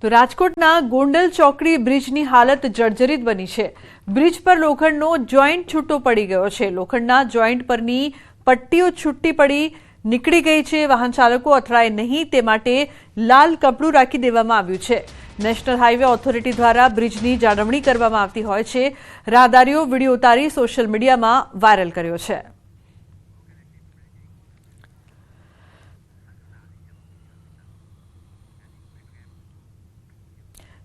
તો રાજકોટના ગોંડલ ચોકડી બ્રિજની હાલત જર્જરિત બની છે। બ્રિજ પર લોખંડનો જોઈન્ટ છૂટો પડી ગયો છે। લોખંડના જોઈન્ટ પરની પટ્ટીઓ છૂટી પડી નીકળી ગઈ છે। વાહન ચાલકો અથડાય નહીં તે માટે લાલ કપડું રાખી દેવામાં આવ્યું છે। નેશનલ હાઈવે ઓથોરિટી દ્વારા બ્રિજની જાળવણી કરવામાં આવતી હોય છે। રાહદારીઓ વિડીયો ઉતારી સોશિયલ મીડિયામાં વાયરલ કર્યો છે।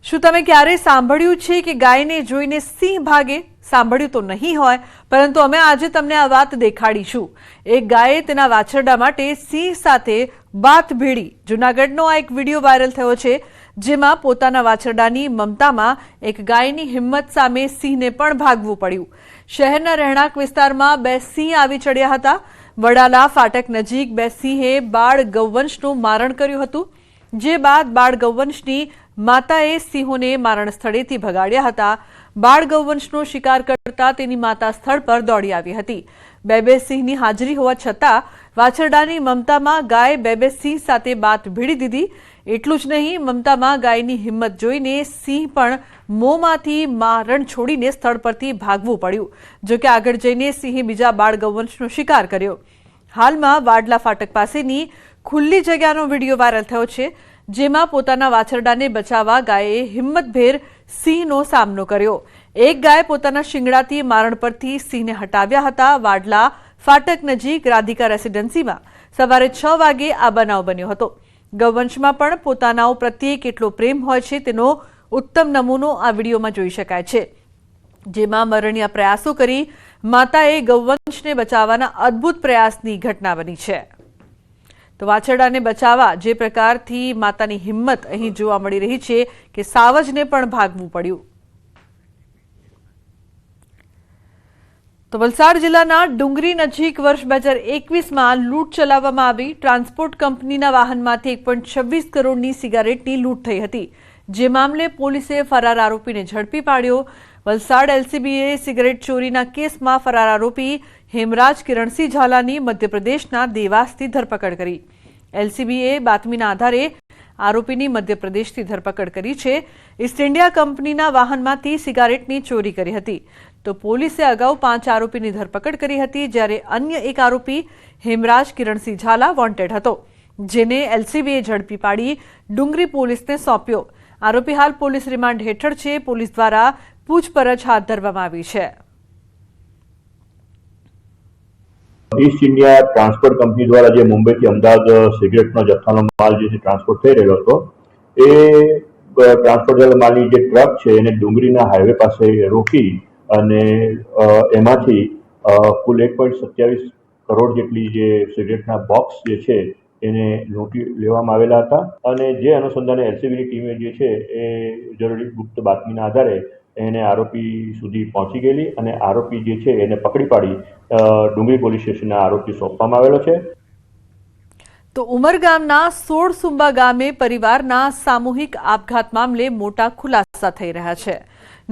શું તમે ક્યારે સાંભળ્યું છે કે ગાયને જોઈને સિંહ ભાગે? સાંભળ્યું તો નહીં હોય, પરંતુ અમે આજે તમને આ વાત દેખાડીશું। એક ગાયે તેના વાછરડા માટે સિંહ સાથે બાત ભેડી। જૂનાગઢનો આ એક વિડીયો વાયરલ થયો છે, જેમાં પોતાના વાછરડાની મમતામાં એક ગાયની હિંમત સામે સિંહને પણ ભાગવું પડ્યું। શહેરના રહેણાંક વિસ્તારમાં બે સિંહ આવી ચડ્યા હતા। વડાલા ફાટક નજીક બે સિંહે બાળ ગૌવંશનું મારણ કર્યું હતું, જે બાદ બાળ ગૌવંશની માતાએ સિંહોને મારણ સ્થળેથી ભગાડ્યા હતા। બાળ ગૌવંશનો શિકાર કરતા તેની માતા સ્થળ પર દોડી આવી હતી। બે સિંહની હાજરી હોવા છતાં વાછરડાની મમતામાં ગાય બે સિંહ સાથે બાત ભીડી દીધી। એટલું જ નહીં, મમતામાં ગાયની હિંમત જોઈને સિંહ પણ મોંમાંથી મારણ છોડીને સ્થળ પરથી ભાગવું પડ્યું। જો કે આગળ જઈને સિંહે બીજા બાળ ગૌવંશનો શિકાર કર્યો। હાલમાં વાડલા ફાટક પાસેની ખુલ્લી જગ્યાનો વિડીયો વાયરલ થયો છે, જેમાં પોતાના વાછરડાને બચાવવા ગાયે હિંમતભેર સિંહનો સામનો કર્યો। એક ગાય પોતાના શિંગડાથી મારણ પરથી સિંહને હટાવ્યા હતા। વાડલા ફાટક નજીક રાધિકા રેસિડેન્સીમાં સવારે 6 વાગે આ બનાવ બન્યો હતો। ગૌવંશમાં પણ પોતાનાઓ પ્રત્યે કેટલો પ્રેમ હોય છે તેનો ઉત્તમ નમૂનો આ વિડીયોમાં જોઈ શકાય છે, જેમાં મરણીય પ્રયાસો કરી માતાએ ગૌવંશને બચાવવાના અદ્ભુત પ્રયાસની ઘટના બની છે। તો વાછરડાને બચાવવા જે પ્રકારથી માતાની હિંમત અહીં જોવા મળી રહી છે કે સાવજને પણ ભાગવું પડ્યું। તો વલસાડ જિલ્લાના ડુંગરી નજીક વર્ષ 2021માં લૂંટ ચલાવવામાં આવી। ટ્રાન્સપોર્ટ કંપનીના વાહનમાંથી 1.26 કરોડની સિગારેટની લૂંટ થઈ હતી, જે મામલે પોલીસે ફરાર આરોપીને ઝડપી પાડ્યો। વલસાડ એલસીબીએ સિગારેટ ચોરીના કેસમાં ફરાર આરોપી હેમરાજ કિરણસિંહ ઝાલાની મધ્યપ્રદેશના દેવાસથી ધરપકડ કરી। એલસીબીએ બાતમીના આધારે આરોપીની મધ્યપ્રદેશથી ધરપકડ કરી છે। ઈસ્ટ ઇન્ડિયા કંપનીના વાહનમાંથી સિગારેટની ચોરી કરી હતી। તો પોલીસે અગાઉ 5 આરોપીની ધરપકડ કરી હતી, જ્યારે અન્ય એક આરોપી હેમરાજ કિરણસિંહ ઝાલા વોન્ટેડ હતો, જેને એલસીબીએ ઝડપી પાડી ડુંગરી પોલીસને સોંપ્યો। આરોપી હાલ પોલીસ રિમાન્ડ હેઠળ છે। પોલીસ દ્વારા પૂછપરછ હાથ ધરવામાં આવી છે। ઈસ્ટ ઇન્ડિયા ટ્રાન્સપોર્ટ કંપની દ્વારા જે મુંબઈથી અમદાવાદ સિગરેટનો જથ્થાનો માલ જે ટ્રાન્સપોર્ટ થઈ રહ્યો હતો, એ ટ્રાન્સપોર્ટ માલની જે ટ્રક છે એને ડુંગરીના હાઈવે પાસે રોકી અને એમાંથી કુલ 1.27 કરોડ જેટલી જે સિગરેટના બોક્સ જે છે એને લૂંટી લેવામાં આવેલા હતા। અને જે અનુસંધાને એલસીબીની ટીમે જે છે એ જરૂરી ગુપ્ત બાતમીના આધારે એને આરોપી સુધી પહોંચી ગયેલી અને આરોપી જે છે એને પકડી પાડી ડુંગરી પોલીસ સ્ટેશનના આરોપી સોંપવામાં આવેલો છે। તો ઉમરગામના સોળસુંબા ગામે પરિવારના સામૂહિક આપઘાત મામલે મોટા ખુલાસા થઈ રહ્યા છે।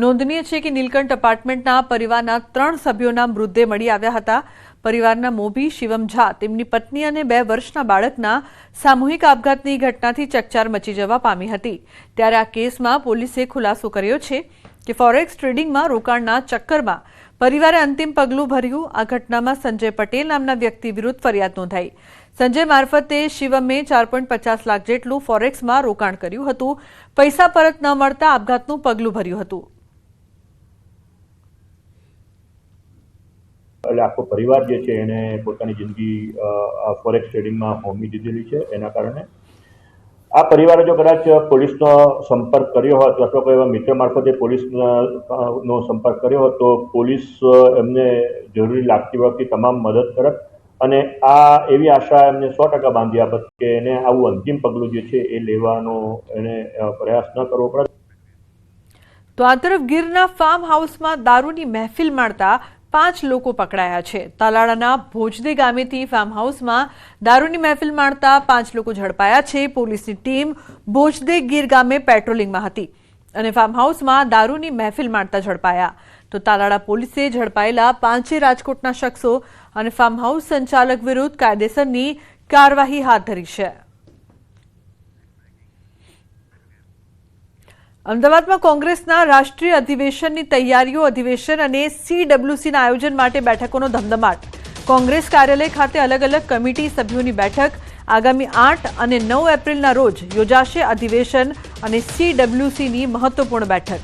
નોંધનીય છે કે નીલકંઠ એપાર્ટમેન્ટના પરિવારના 3 સભ્યોના મૃતદેહ મળી આવ્યા હતા। પરિવારના મોભી શિવમ ઝા, તેમની પત્ની અને 2 વર્ષના બાળકના સામૂહિક આપઘાતની ઘટનાથી ચકચાર મચી જવા પામી હતી। ત્યારે આ કેસમાં પોલીસે ખુલાસો કર્યો છે કે ફોરેક્સ ટ્રેડિંગમાં રોકાણના ચક્કરમાં પરિવારે અંતિમ પગલું ભર્યું। આ ઘટનામાં સંજય પટેલ નામના વ્યક્તિ વિરુદ્ધ ફરિયાદ નોંધાઈ। સંજય મારફતે શિવમે 4.50 લાખ જેટલું ફોરેક્સમાં રોકાણ કર્યું હતું। પૈસા પરત ન મળતા આપઘાતનું પગલું ભર્યું હતું। એટલે આખો પરિવાર જે છે એને પોતાની જિંદગી ફોરેક્સ ટ્રેડિંગમાં હોમી દીધેલી છે। એના કારણે આ પરિવારે જો કદાચ પોલીસનો સંપર્ક કર્યો હોત અથવા કોઈ એવા મિત્ર મારફતે પોલીસનો સંપર્ક કર્યો હોત તો પોલીસ એમને જરૂરી લાગતી વખતે તમામ મદદ કરત અને આ એવી આશા એમને 100% બાંધી આપત કે એને આવું અંતિમ પગલું જે છે એ લેવાનો એને પ્રયાસ ન કરવો પડે। તો આ તરફ ગીરના ફાર્મ હાઉસમાં દારૂની મહેફિલ માણતા 5 લોકો પકડાયા છે। તાલાળાના ભોજદે ગામેથી ફાર્મ હાઉસમાં દારૂની મહેફિલ માણતા 5 લોકો ઝડપાયા છે। પોલીસની ટીમ ભોજદે ગીર ગામે પેટ્રોલિંગમાં હતી અને ફાર્મ હાઉસમાં દારૂની મહેફિલ માણતા ઝડપાયા। તો તાલાળા પોલીસે ઝડપાયેલા 5 રાજકોટના શખ્સો અને ફાર્મ હાઉસ સંચાલક વિરુદ્ધ કાયદેસરની કાર્યવાહી હાથ ધરી છે। અમદાવાદમાં કોંગ્રેસના રાષ્ટ્રીય અધિવેશનની તૈયારીઓ, અધિવેશન અને CWCના આયોજન માટે બેઠકોનો ધમધમાટ. કોંગ્રેસ કાર્યાલય ખાતે અલગ અલગ કમિટી સભ્યોની બેઠક. આગામી 8 અને 9 એપ્રિલના રોજ યોજાશે અધિવેશન અને CWCની મહત્વપૂર્ણ બેઠક.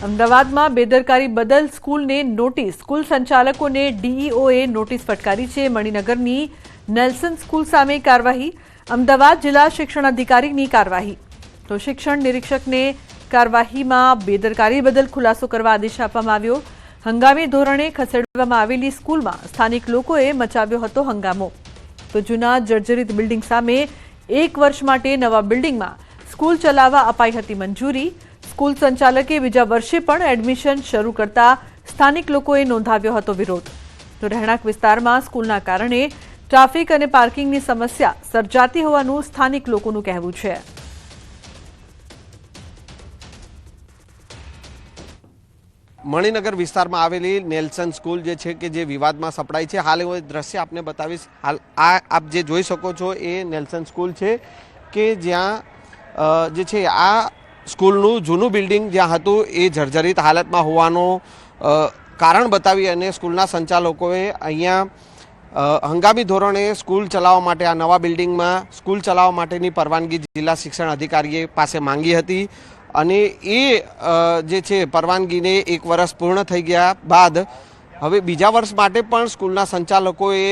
અમદાવાદમાં બેદરકારી બદલ સ્કૂલને નોટિસ. સ્કૂલ સંચાલકોને DEOએ નોટિસ ફટકારી છે. મણિનગરની નેલ્સન સ્કૂલ સામે કાર્યવાહી. અમદાવાદ જિલ્લા શિક્ષણ અધિકારીની કાર્યવાહી. તો શિક્ષણ નિરીક્ષકને કાર્યવાહીમાં બેદરકારી બદલ ખુલાસો કરવા આદેશ આપવામાં આવ્યો. હંગામી ધોરણે ખસેડવામાં આવેલી સ્કૂલમાં સ્થાનિક લોકોએ મચાવ્યો હતો હંગામો. તો જૂના જર્જરિત બિલ્ડિંગ સામે 1 વર્ષ માટે નવા બિલ્ડિંગમાં સ્કૂલ ચલાવવા અપાઈ હતી મંજૂરી. સ્કૂલ સંચાલકે બીજા વર્ષે પણ એડમિશન શરૂ કરતા સ્થાનિક લોકોએ નોંધાવ્યો હતો વિરોધ. તો રહેણાંક વિસ્તારમાં સ્કૂલના કારણે ટ્રાફિક અને પાર્કિંગની સમસ્યા સર્જાતી હોવાનું સ્થાનિક લોકોનું કહેવું છે. મણિનગર વિસ્તારમાં આવેલી નેલ્સન સ્કૂલ જે છે કે જે વિવાદમાં સપડાઈ છે. હાલ એવો દ્રશ્ય આપને બતાવીશ. હાલ આપ જે જોઈ શકો છો એ નેલ્સન સ્કૂલ છે કે જ્યાં જે છે આ સ્કૂલનું જૂનું બિલ્ડિંગ જ્યાં હતું એ જર્જરિત હાલતમાં હોવાનું કારણ બતાવી અને સ્કૂલના સંચાલકોએ અહીંયા હંગામી ધોરણે સ્કૂલ ચલાવવા માટે આ નવા બિલ્ડિંગમાં સ્કૂલ ચલાવવા માટેની પરવાનગી જિલ્લા શિક્ષણ અધિકારીએ પાસે માંગી હતી. અને એ જે છે પરવાનગીને 1 વર્ષ પૂર્ણ થઈ ગયા બાદ હવે બીજા વર્ષ માટે પણ સ્કૂલના સંચાલકોએ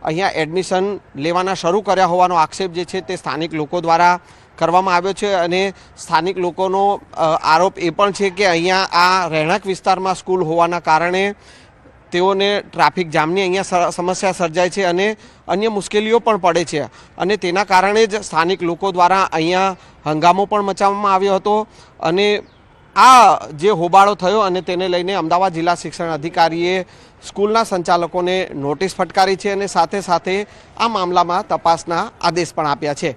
અહીંયા એડમિશન લેવાના શરૂ કર્યા હોવાનો આક્ષેપ જે છે તે સ્થાનિક લોકો દ્વારા કરવામાં આવ્યો છે. અને સ્થાનિક લોકોનો આરોપ એ પણ છે કે અહીંયા આ રહેણાંક વિસ્તારમાં સ્કૂલ હોવાના કારણે તેઓને ટ્રાફિક જામની અહીંયા સમસ્યા સર્જાય છે અને અન્ય મુશ્કેલીઓ પણ પડે છે. અને તેના કારણે જ સ્થાનિક લોકો દ્વારા અહીંયા હંગામો પણ મચાવવામાં આવ્યો હતો. અને આ જે હોબાળો થયો અને તેને લઈને અમદાવાદ જિલ્લા શિક્ષણ અધિકારીએ સ્કૂલના સંચાલકોને નોટિસ ફટકારી છે અને સાથે સાથે આ મામલામાં તપાસના આદેશ પણ આપ્યા છે.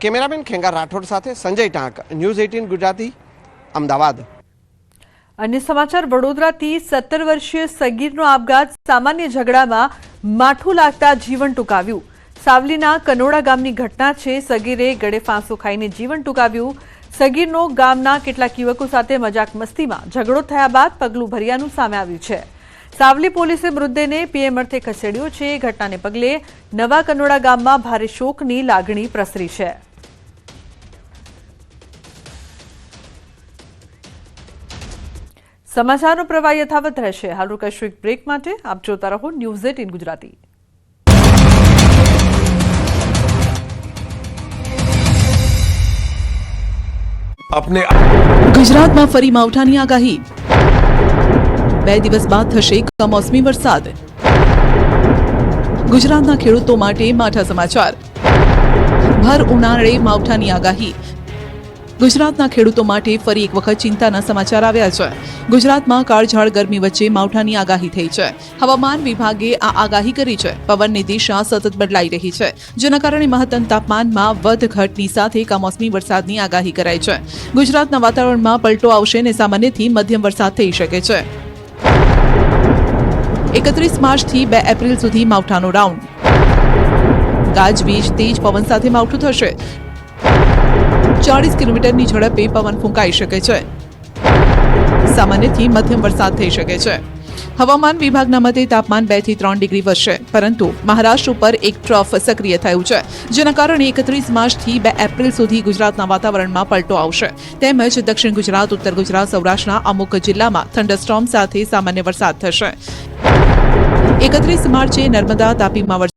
કેમેરામેન ખેંગાર રાઠોડ સાથે સંજય ટાંક, ન્યૂઝ 18 ગુજરાતી, અમદાવાદ. અન્ય સમાચાર. વડોદરાથી 17 વર્ષીય સગીરનો આપઘાત. સામાન્ય ઝઘડામાં માઠું લાગતા જીવન ટૂંકાવ્યું. સાવલીના કનોડા ગામની ઘટના છે. સગીરે ગળે ફાંસો ખાઈને જીવન ટૂંકાવ્યું. સગીરનો ગામના કેટલાક યુવકો સાથે મજાક મસ્તીમાં ઝઘડો થયા બાદ પગલું ભર્યાનું સામે આવ્યું છે. સાવલી પોલીસે મૃતદેહને PM અર્થે ખસેડ્યો છે. ઘટનાને પગલે નવા કનોડા ગામમાં ભારે શોકની લાગણી પ્રસરી છે. સમાચારનો પ્રવાહ યથાવત રહેશે. હાલ રોકાઈશું એક બ્રેક માટે. આપ જોતા રહો ન્યૂઝ 18 ગુજરાતી. ગુજરાતમાં ફરી માવઠાની આગાહી. 2 દિવસ બાદ થશે કમોસમી વરસાદ. ગુજરાતના ખેડૂતો માટે માઠા સમાચાર. ભર ઉનાળે માવઠાની આગાહી. ગુજરાતના ખેડૂતો માટે ફરી એક વખત ચિંતાના સમાચાર આવ્યા છે. ગુજરાતમાં કાળઝાળ ગરમી વચ્ચે માવઠાની આગાહી થઈ છે. હવામાન વિભાગે આ આગાહી કરી છે. પવનની દિશા સતત બદલાઈ રહી છે, જેના કારણે મહત્તમ તાપમાનમાં વધઘટની સાથે કમોસમી વરસાદની આગાહી કરાઈ છે. ગુજરાતના વાતાવરણમાં પલટો આવશે અને સામાન્યથી મધ્યમ વરસાદ થઈ શકે છે. 31 માર્ચથી 2 એપ્રિલ સુધી માવઠાનો રાઉન્ડ. ગાજવીજ, તેજ પવન સાથે માવઠું થશે. 40 કિલોમીટરની ઝડપે પવન ફૂંકાઈ શકે છે. સામાન્યથી મધ્યમ વરસાદ થઈ શકે છે. હવામાન વિભાગના મતે તાપમાન 2 થી 3 ડિગ્રી વધશે, પરંતુ મહારાષ્ટ્ર ઉપર એક ટ્રફ સક્રિય થયું છે, જેના કારણે 31 માર્ચથી 2 એપ્રિલ સુધી ગુજરાતના વાતાવરણમાં પલટો આવશે. તેમજ દક્ષિણ ગુજરાત, ઉત્તર ગુજરાત, સૌરાષ્ટ્રના અમુક જિલ્લામાં થંડરસ્ટોર્મ સાથે સામાન્ય વરસાદ થશે. 31 માર્ચે નર્મદા, તાપીમાં